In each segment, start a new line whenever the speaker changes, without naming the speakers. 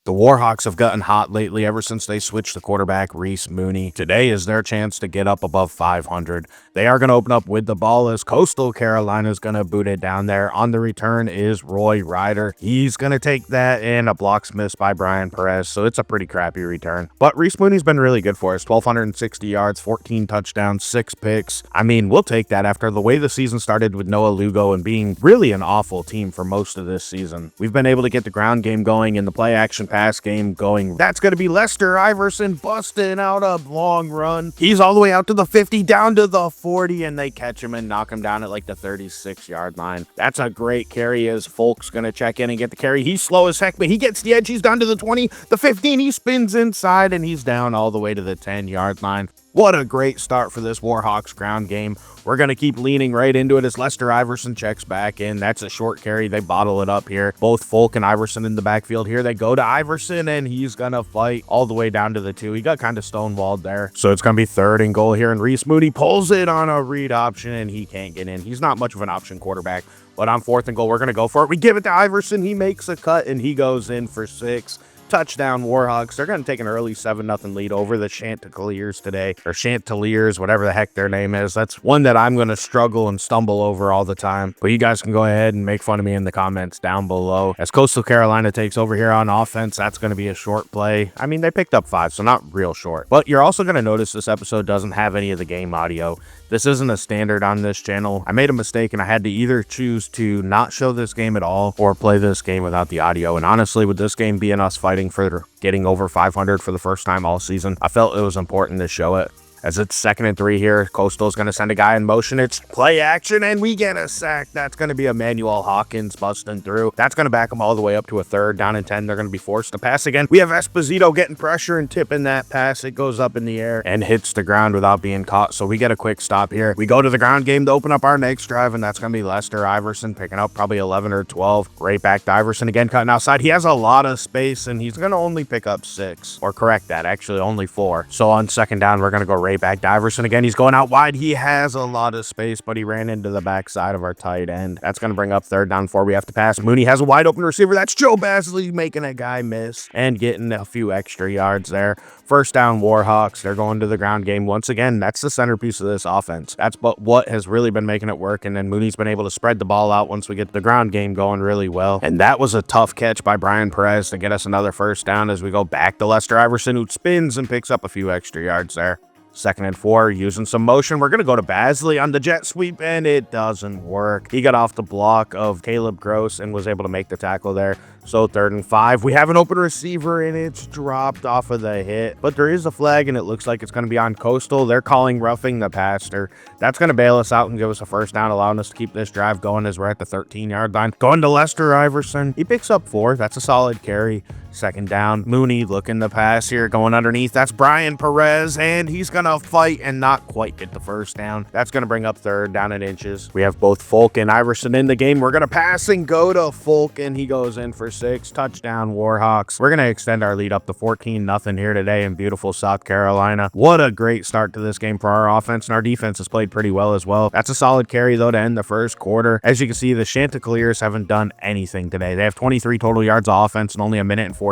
The Warhawks have gotten hot lately ever since they switched the quarterback, Jsi Wint. Today is their chance to get up above 500. They are going to open up with the ball as Coastal Carolina is going to boot it down there. On the return is Roy Ryder. He's going to take that, and a block's missed by Brian Perez, so it's a pretty crappy return. But Jsi Wint's been really good for us. 1,260 yards, 14 touchdowns, 6 picks. I mean, we'll take that after the way the season started with Noah Lugo and being really an awful team for most of this season. We've been able to get the ground game going and the play action pass game going. That's going to be Lester Iverson busting out a long run. He's all the way out to the 50, down to the 40, and they catch him and knock him down at like the 36-yard line. That's a great carry as Folk's going to check in and get the carry. He's slow as heck, but he gets the edge. He's down to the 20, the 15. He spins inside, and he's down all the way to the 10-yard line. What a great start for this Warhawks ground game. We're going to keep leaning right into it as Lester Iverson checks back in. That's a short carry. They bottle it up here. Both Folk and Iverson in the backfield here. They go to Iverson, and he's going to fight all the way down to the 2. He got kind of stonewalled there. So it's going to be 3rd and goal here, and Jsi Wint pulls it on a read option, and he can't get in. He's not much of an option quarterback, but on 4th and goal, we're going to go for it. We give it to Iverson. He makes a cut, and he goes in for 6. Touchdown Warhawks. They're going to take an early 7-0 lead over the Chanticleers today, or Chanticleers, whatever the heck their name is. That's one that I'm going to struggle and stumble over all the time. But you guys can go ahead and make fun of me in the comments down below. As Coastal Carolina takes over here on offense, that's going to be a short play. I mean, they picked up 5, so not real short. But you're also going to notice this episode doesn't have any of the game audio. This isn't a standard on this channel. I made a mistake and I had to either choose to not show this game at all or play this game without the audio. And honestly, with this game being us fighting for getting over 500 for the first time all season, I felt it was important to show it. As it's 2nd and 3 here, Coastal's going to send a guy in motion. It's play action, and we get a sack. That's going to be Emmanuel Hawkins busting through. That's going to back them all the way up to a 3rd down and 10. They're going to be forced to pass again. We have Esposito getting pressure and tipping that pass. It goes up in the air and hits the ground without being caught, so we get a quick stop here. We go to the ground game to open up our next drive, and that's going to be Lester Iverson picking up probably 11 or 12. Right back to Iverson again, cutting outside. He has a lot of space, and he's going to only pick up 6. Or correct that, actually only 4. So on 2nd down, we're going to go right back to Iverson again. He's going out wide. He has a lot of space, but he ran into the backside of our tight end. That's going to bring up 3rd down 4. We have to pass. Mooney has a wide open receiver. That's Joe Basley making a guy miss and getting a few extra yards there. 1st down Warhawks. They're going to the ground game once again. That's the centerpiece of this offense. That's what has really been making it work. And then Mooney's been able to spread the ball out once we get the ground game going really well. And that was a tough catch by Brian Perez to get us another 1st down as we go back to Lester Iverson, who spins and picks up a few extra yards there. 2nd and 4, using some motion. We're going to go to Basley on the jet sweep, and it doesn't work. He got off the block of Caleb Gross and was able to make the tackle there. So 3rd and 5, we have an open receiver, and it's dropped off of the hit. But there is a flag, and it looks like it's going to be on Coastal. They're calling roughing the passer. That's going to bail us out and give us a 1st down, allowing us to keep this drive going as we're at the 13-yard line. Going to Lester Iverson. He picks up 4. That's a solid carry. 2nd down, Mooney looking to pass here, going underneath. That's Brian Perez, and he's going to fight and not quite get the 1st down. That's going to bring up 3rd down in inches. We have both Folk and Iverson in the game. We're going to pass and go to Folk, and he goes in for 6. Touchdown Warhawks. We're going to extend our lead up to 14-0 here today in beautiful South Carolina. What a great start to this game for our offense, and our defense has played pretty well as well. That's a solid carry, though, to end the 1st quarter. As you can see, the Chanticleers haven't done anything today. They have 23 total yards of offense and only 1:43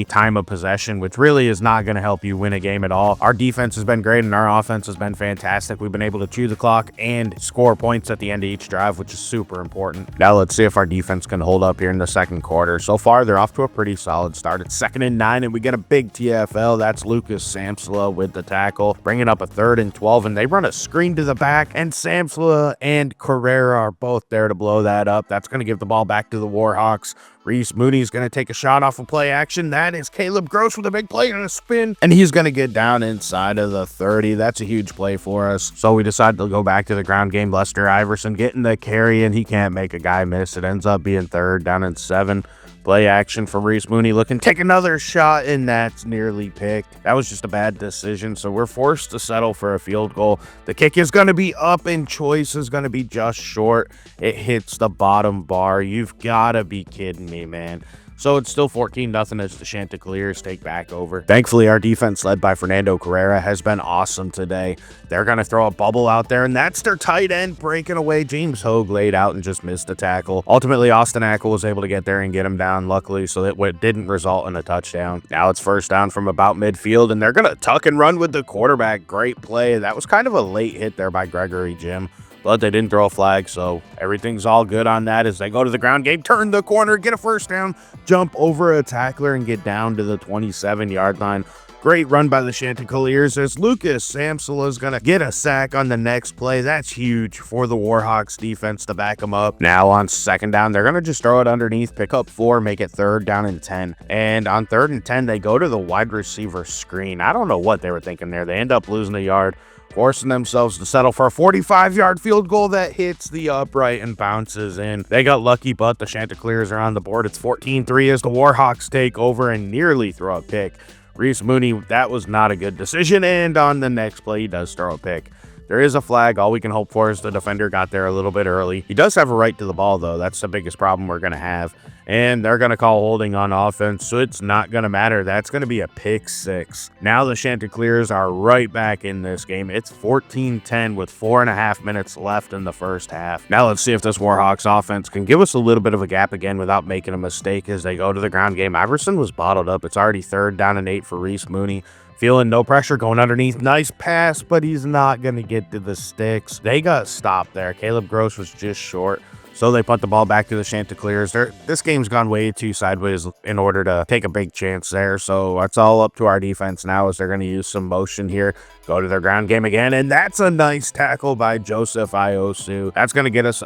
time of possession, which really is not going to help you win a game at all. Our defense has been great, and our offense has been fantastic. We've been able to chew the clock and score points at the end of each drive, which is super important. Now let's see if our defense can hold up here in the 2nd quarter. So far, they're off to a pretty solid start. It's 2nd and 9, and we get a big TFL. That's Lucas Samsela with the tackle, bringing up a 3rd and 12, and they run a screen to the back, and Samsela and Carrera are both there to blow that up. That's going to give the ball back to the Warhawks. Jsi Wint's going to take a shot off of play action. That is Caleb Gross with a big play and a spin, and he's going to get down inside of the 30. That's a huge play for us. So we decide to go back to the ground game. Lester Iverson getting the carry, and he can't make a guy miss. It ends up being 3rd down and 7. Play action for Jsi Wint looking take another shot, and that's nearly picked. That was just a bad decision, so we're forced to settle for a field goal. The kick is going to be up, and choice is going to be just short. It hits the bottom bar. You've got to be kidding me, man. So it's still 14-0 as the Chanticleers take back over. Thankfully, our defense, led by Fernando Carrera, has been awesome today. They're going to throw a bubble out there, and that's their tight end breaking away. James Hogue laid out and just missed the tackle. Ultimately, Austin Ackle was able to get there and get him down, luckily, so that it didn't result in a touchdown. Now it's first down from about midfield, and they're going to tuck and run with the quarterback. Great play. That was kind of a late hit there by Gregory Jim, but they didn't throw a flag, so everything's all good on that as they go to the ground game, turn the corner, get a first down, jump over a tackler, and get down to the 27-yard line. Great run by the Chanticleers as Lucas Samsela is going to get a sack on the next play. That's huge for the Warhawks defense to back them up. Now on second down, they're going to just throw it underneath, pick up 4, make it 3rd down and 10. And on 3rd and 10, they go to the wide receiver screen. I don't know what they were thinking there. They end up losing the yard, forcing themselves to settle for a 45-yard field goal that hits the upright and bounces in. They got lucky, but the Chanticleers are on the board. It's 14-3 as the Warhawks take over and nearly throw a pick. Reese Mooney, that was not a good decision, and on the next play, he does throw a pick. There is a flag. All we can hope for is the defender got there a little bit early. He does have a right to the ball, though. That's the biggest problem we're going to have. And they're going to call holding on offense, so it's not going to matter. That's going to be a pick 6. Now the Chanticleers are right back in this game. It's 14-10 with 4.5 minutes left in the first half. Now let's see if this Warhawks offense can give us a little bit of a gap again without making a mistake as they go to the ground game. Iverson was bottled up. It's already 3rd down and 8 for Reese Mooney. Feeling no pressure, going underneath. Nice pass, but he's not going to get to the sticks. They got stopped there. Caleb Gross was just short, so they punt the ball back to the Chanticleers. This game's gone way too sideways in order to take a big chance there, so it's all up to our defense now as they're going to use some motion here, go to their ground game again, and that's a nice tackle by Joseph Iosu. That's going to get us,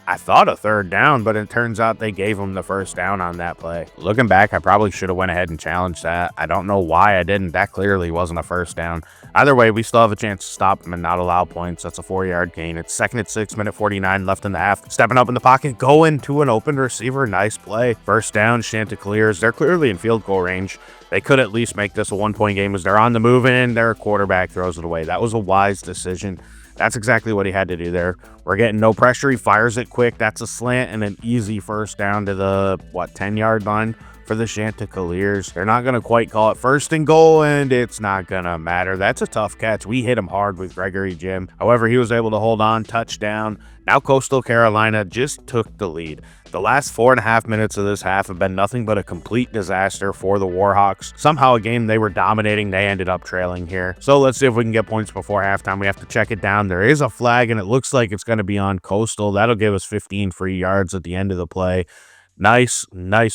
I thought, a 3rd down, but it turns out they gave him the first down on that play. Looking back, I probably should have went ahead and challenged that. I don't know why I didn't. That clearly wasn't a first down. Either way, we still have a chance to stop them and not allow points. That's a 4-yard gain. It's 2nd and 6, minute 49 left in the half. Stepping up in the pocket, going to an open receiver. Nice play. First down, Chanticleers. They're clearly in field goal range. They could at least make this a 1-point game as they're on the move and their quarterback throws it away. That was a wise decision. That's exactly what he had to do there. We're getting no pressure. He fires it quick. That's a slant and an easy first down to the, 10-yard line for the Chanticleers. They're not going to quite call it 1st and goal, and it's not going to matter. That's a tough catch. We hit him hard with Gregory Jim. However, he was able to hold on. Touchdown. Now Coastal Carolina just took the lead. The last 4.5 minutes of this half have been nothing but a complete disaster for the Warhawks. Somehow a game they were dominating, they ended up trailing here. So let's see if we can get points before halftime. We have to check it down. There is a flag, and it looks like it's going to be on Coastal. That'll give us 15 free yards at the end of the play. Nice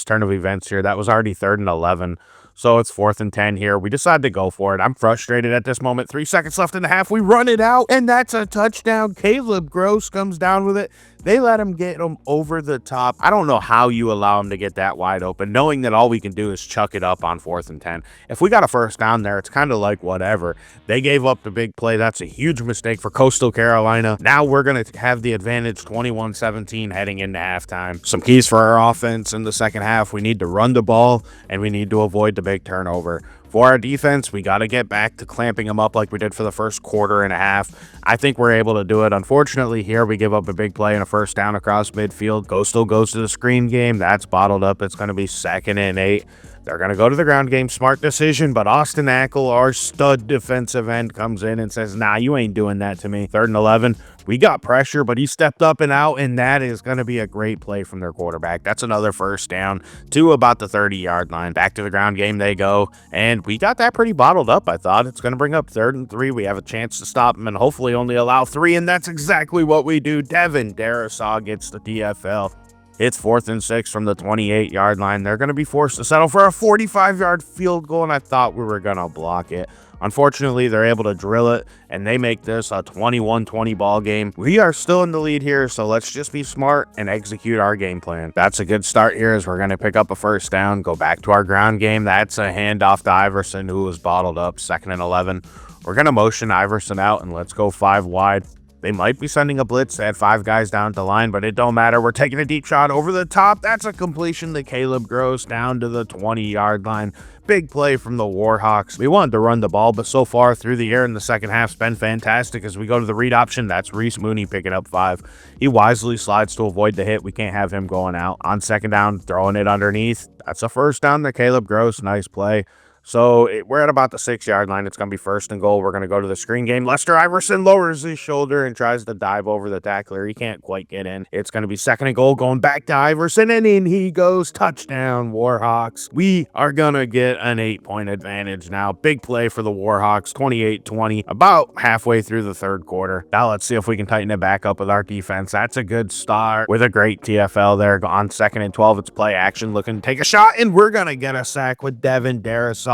turn of events here. That was already 3rd and 11. So it's 4th and 10 here. We decided to go for it. I'm frustrated at this moment. 3 seconds left in the half. We run it out, and that's a touchdown. Caleb Gross comes down with it. They let him get him over the top. I don't know how you allow him to get that wide open, knowing that all we can do is chuck it up on 4th and 10. If we got a first down there, it's kind of like whatever. They gave up the big play. That's a huge mistake for Coastal Carolina. Now we're going to have the advantage 21-17 heading into halftime. Some keys for our offense in the second half. We need to run the ball, and we need to avoid the big turnover. For our defense, we got to get back to clamping them up like we did for the first quarter and a half. I think we're able to do it. Unfortunately, here we give up a big play and a first down across midfield. Coastal goes to the screen game. That's bottled up. It's going to be 2nd and 8. They're going to go to the ground game. Smart decision, but Austin Ackle, our stud defensive end, comes in and says, nah, you ain't doing that to me. 3rd and 11. We got pressure, but he stepped up and out, and that is going to be a great play from their quarterback. That's another first down to about the 30-yard line. Back to the ground game they go, and we got that pretty bottled up, I thought. It's going to bring up 3rd and 3. We have a chance to stop him and hopefully only allow 3, and that's exactly what we do. Devin Darasaw gets the DFL. It's 4th and 6 from the 28-yard line. They're going to be forced to settle for a 45-yard field goal, and I thought we were going to block it. Unfortunately, they're able to drill it, and they make this a 21-20 ball game. We are still in the lead here, so let's just be smart and execute our game plan. That's a good start here as we're going to pick up a first down, go back to our ground game. That's a handoff to Iverson, who was bottled up, 2nd and 11. We're going to motion Iverson out, and let's go 5 wide. They might be sending a blitz. They had 5 guys down at the line, but it don't matter. We're taking a deep shot over the top. That's a completion to Caleb Gross down to the 20-yard line. Big play from the Warhawks. We wanted to run the ball, but so far through the air in the second half's been fantastic. As we go to the read option, that's Reese Mooney picking up 5. He wisely slides to avoid the hit. We can't have him going out. On second down, throwing it underneath. That's a first down to Caleb Gross. Nice play. So we're at about the 6-yard line. It's going to be first and goal. We're going to go to the screen game. Lester Iverson lowers his shoulder and tries to dive over the tackler. He can't quite get in. It's going to be second and goal, going back to Iverson, and in he goes. Touchdown, Warhawks. We are going to get an 8-point advantage now. Big play for the Warhawks, 28-20, about halfway through the third quarter. Now let's see if we can tighten it back up with our defense. That's a good start with a great TFL there. On second and 12, it's play action, looking to take a shot, and we're going to get a sack with Devin Darrisaw.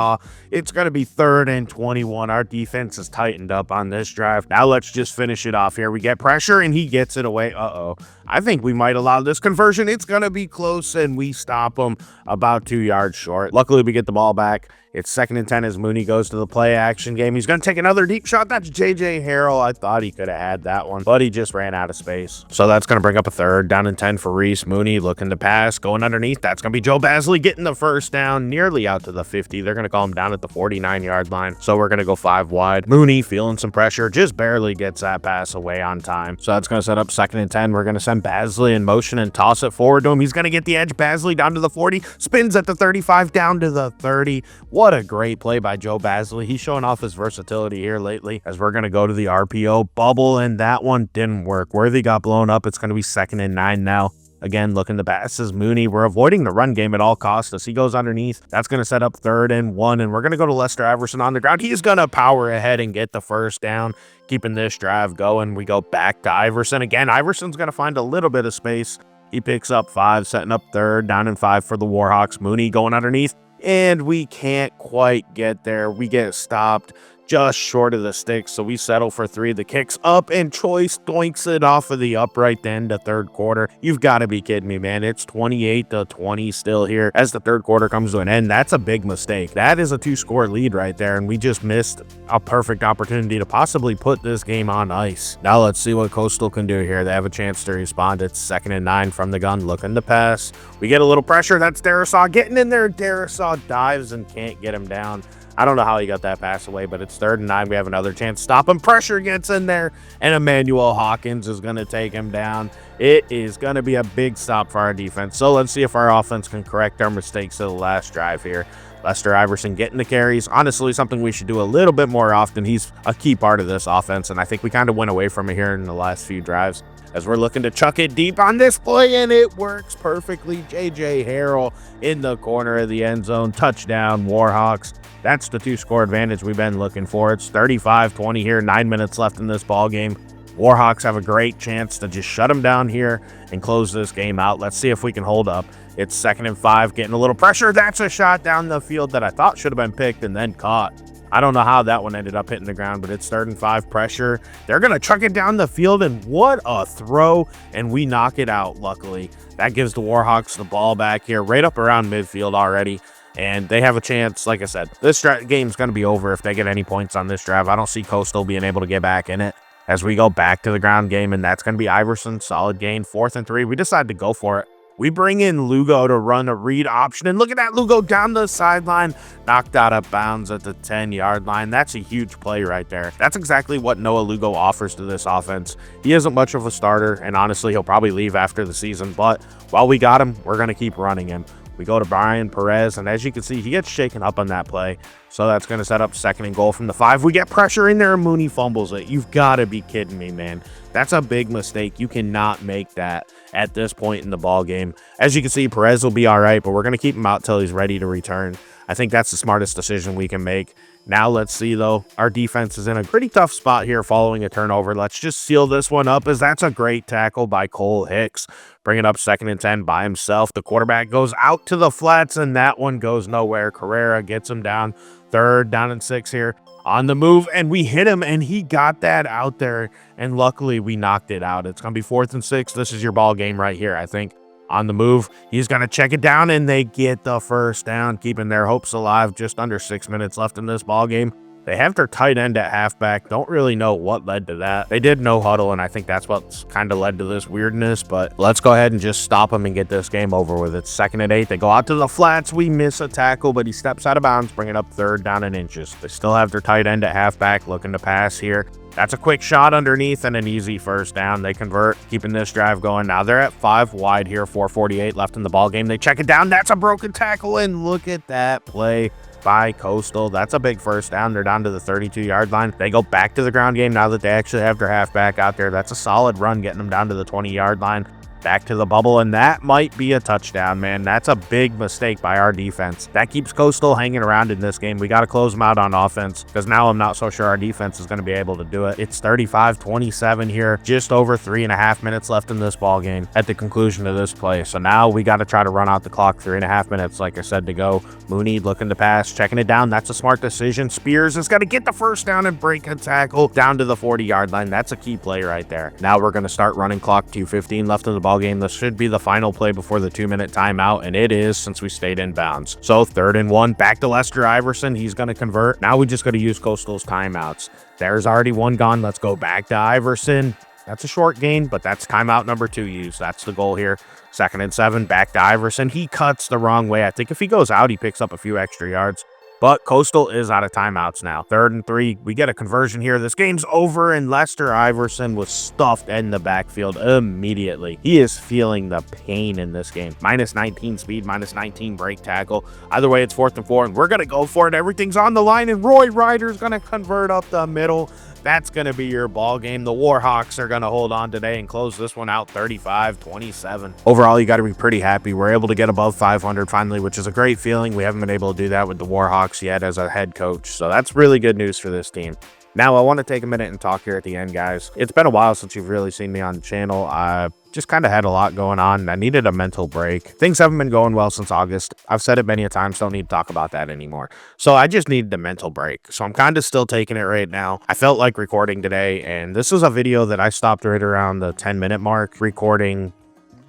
It's going to be 3rd and 21. Our defense is tightened up on this drive. Now let's just finish it off here. We get pressure, and he gets it away. I think we might allow this conversion. It's going to be close, and we stop him about 2 yards short. Luckily, we get the ball back. It's 2nd and 10 as Mooney goes to the play action game. He's going to take another deep shot. That's J.J. Harrell. I thought he could have had that one, but he just ran out of space. So that's going to bring up a 3rd. Down and 10 for Reese Mooney, looking to pass, going underneath. That's going to be Joe Basley getting the first down, nearly out to the 50. They're going to call him down at the 49-yard line. So we're going to go 5 wide. Mooney feeling some pressure, just barely gets that pass away on time. So that's going to set up 2nd and 10. We're going to send Basley in motion and toss it forward to him. He's going to get the edge. Basley down to the 40, spins at the 35, down to the 30. What a great play by Joe Basley. He's showing off his versatility here lately, as we're going to go to the RPO bubble, and that one didn't work. Worthy got blown up. It's going to be 2nd and 9 now. Again, looking to pass is Mooney. We're avoiding the run game at all costs as he goes underneath. That's going to set up 3rd and 1, and we're going to go to Lester Iverson on the ground. He's going to power ahead and get the first down, keeping this drive going. We go back to Iverson. Again, Iverson's going to find a little bit of space. He picks up 5, setting up 3rd, down and 5 for the Warhawks. Mooney going underneath, and we can't quite get there. We get stopped just short of the sticks, so we settle for 3. The kick's up, and Choice doinks it off of the upright to end the third quarter. You've got to be kidding me, man. It's 28-20 still here as the third quarter comes to an end. That's a big mistake. That is a 2-score lead right there, and we just missed a perfect opportunity to possibly put this game on ice. Now let's see what Coastal can do here. They have a chance to respond. It's 2nd and 9 from the gun, looking to pass. We get a little pressure. That's Darrisaw getting in there. Darrisaw dives and can't get him down. I don't know how he got that pass away, but it's 3rd and 9. We have another chance to stop him. Pressure gets in there, and Emmanuel Hawkins is going to take him down. It is going to be a big stop for our defense. So let's see if our offense can correct our mistakes of the last drive here. Lester Iverson getting the carries. Honestly, something we should do a little bit more often. He's a key part of this offense, and I think we kind of went away from it here in the last few drives, as we're looking to chuck it deep on this play, and it works perfectly. J.J. Harrell in the corner of the end zone. Touchdown, Warhawks. That's the 2-score advantage we've been looking for. It's 35-20 here, 9 minutes left in this ball game. Warhawks have a great chance to just shut them down here and close this game out. Let's see if we can hold up. It's 2nd and 5, getting a little pressure. That's a shot down the field that I thought should have been picked and then caught. I don't know how that one ended up hitting the ground, but it's 3rd and 5 pressure. They're going to chuck it down the field, and what a throw, and we knock it out, luckily. That gives the Warhawks the ball back here, right up around midfield already, and they have a chance. Like I said, this game's going to be over if they get any points on this drive. I don't see Coastal being able to get back in it as we go back to the ground game, and that's going to be Iverson. Solid gain, 4th and 3. We decided to go for it. We bring in Lugo to run a read option, and look at that, Lugo down the sideline, knocked out of bounds at the 10-yard line. That's a huge play right there. That's exactly what Noah Lugo offers to this offense. He isn't much of a starter, and honestly, he'll probably leave after the season, but while we got him, we're going to keep running him. We go to Brian Perez, and as you can see, he gets shaken up on that play. So that's going to set up 2nd and goal from the 5. We get pressure in there, and Mooney fumbles it. You've got to be kidding me, man. That's a big mistake. You cannot make that at this point in the ball game. As you can see, Perez will be all right, but we're going to keep him out till he's ready to return. I think that's the smartest decision we can make. Now let's see, though. Our defense is in a pretty tough spot here following a turnover. Let's just seal this one up, as that's a great tackle by Cole Hicks. Bring it up 2nd and 10 by himself. The quarterback goes out to the flats, and that one goes nowhere. Carrera gets him down. 3rd down and 6 here. On the move, and we hit him, and he got that out there, and luckily we knocked it out. It's going to be 4th and 6. This is your ball game right here, I think. On the move, he's going to check it down, and they get the first down, keeping their hopes alive. Just under 6 minutes left in this ball game. They have their tight end at halfback. Don't really know what led to that. They did no huddle, and I think that's what's kind of led to this weirdness, but let's go ahead and just stop them and get this game over with. It's 2nd and 8. They go out to the flats. We miss a tackle, but he steps out of bounds, bringing up 3rd down and inches. They still have their tight end at halfback, looking to pass here. That's a quick shot underneath and an easy 1st down. They convert, keeping this drive going. Now they're at 5 wide here, 4:48 left in the ball game. They check it down. That's a broken tackle, and look at that play by Coastal. That's a big 1st down. They're down to the 32-yard line. They go back to the ground game now that they actually have their halfback out there. That's a solid run, getting them down to the 20-yard line. Back to the bubble, and that might be a touchdown, man. That's a big mistake by our defense. That keeps Coastal hanging around in this game. We got to close them out on offense, because now I'm not so sure our defense is going to be able to do it. It's 35-27 here, just over 3.5 minutes left in this ball game at the conclusion of this play. So now we got to try to run out the clock. 3.5 minutes, like I said, to go. Mooney looking to pass, checking it down. That's a smart decision. Spears is going to get the 1st down and break a tackle down to the 40-yard line. That's a key play right there. Now we're going to start running clock. 2:15 left in the ball game. This should be the final play before the 2-minute timeout, and it is, since we stayed in bounds. So 3rd and 1, back to Lester Iverson. He's going to convert. Now we just got to use Coastal's timeouts. There's already one gone. Let's go back to Iverson. That's a short gain, but that's timeout number 2 used. That's the goal here. 2nd and 7, back to Iverson. He cuts the wrong way. I think if he goes out, he picks up a few extra yards. But Coastal is out of timeouts now. 3rd and 3. We get a conversion here. This game's over, and Lester Iverson was stuffed in the backfield immediately. He is feeling the pain in this game. -19 speed, -19 break tackle. Either way, it's 4th and 4, and we're going to go for it. Everything's on the line, and Roy Ryder's going to convert up the middle. That's going to be your ball game. The Warhawks are going to hold on today and close this one out 35-27. Overall, you got to be pretty happy. We're able to get above 500 finally, which is a great feeling. We haven't been able to do that with the Warhawks yet as a head coach, so that's really good news for this team. Now, I want to take a minute and talk here at the end, guys. It's been a while since you've really seen me on the channel. I just kind of had a lot going on. I needed a mental break. Things haven't been going well since August. I've said it many a times, don't need to talk about that anymore. So I just needed a mental break. So I'm kind of still taking it right now. I felt like recording today, and this is a video that I stopped right around the 10-minute mark recording.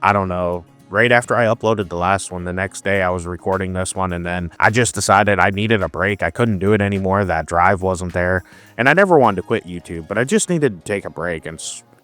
I don't know, right after I uploaded the last one. The next day I was recording this one, and then I just decided I needed a break. I couldn't do it anymore. That drive wasn't there, and I never wanted to quit YouTube, but I just needed to take a break, and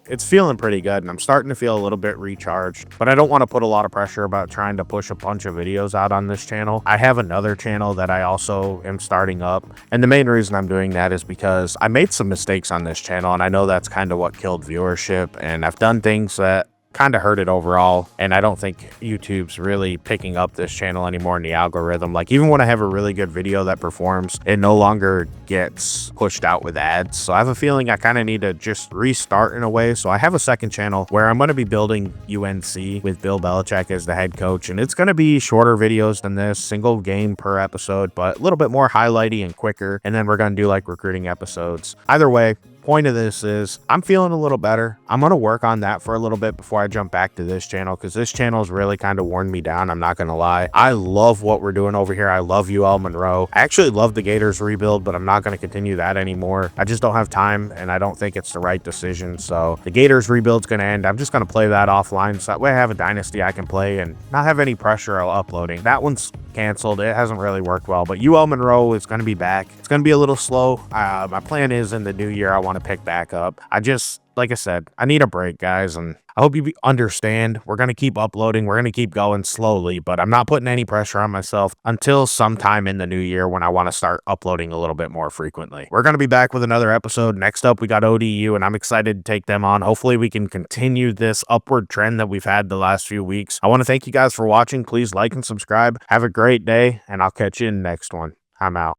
it's feeling pretty good, and I'm starting to feel a little bit recharged, but I don't want to put a lot of pressure about trying to push a bunch of videos out on this channel. I have another channel that I also am starting up, and the main reason I'm doing that is because I made some mistakes on this channel, and I know that's kind of what killed viewership, and I've done things that kind of hurt it overall, and I don't think YouTube's really picking up this channel anymore in the algorithm. Like, even when I have a really good video that performs, it no longer gets pushed out with ads. So I have a feeling I kind of need to just restart in a way. So I have a second channel where I'm going to be building UNC with Bill Belichick as the head coach, and it's going to be shorter videos than this, single game per episode, but a little bit more highlighty and quicker, and then we're going to do like recruiting episodes. Either way, point of this is I'm feeling a little better. I'm going to work on that for a little bit before I jump back to this channel, because this channel has really kind of worn me down. I'm not going to lie. I love what we're doing over here. I love UL-Monroe. I actually love the Gators rebuild, but I'm not going to continue that anymore. I just don't have time, and I don't think it's the right decision. So the Gators rebuild's going to end. I'm just going to play that offline, so that way I have a dynasty I can play and not have any pressure uploading. That one's canceled. It hasn't really worked well, but UL-Monroe is going to be back. It's going to be a little slow. My plan is in the new year I want to pick back up. Like I said, I need a break, guys, and I hope you understand. We're going to keep uploading. We're going to keep going slowly, but I'm not putting any pressure on myself until sometime in the new year when I want to start uploading a little bit more frequently. We're going to be back with another episode. Next up, we got ODU, and I'm excited to take them on. Hopefully, we can continue this upward trend that we've had the last few weeks. I want to thank you guys for watching. Please like and subscribe. Have a great day, and I'll catch you in the next one. I'm out.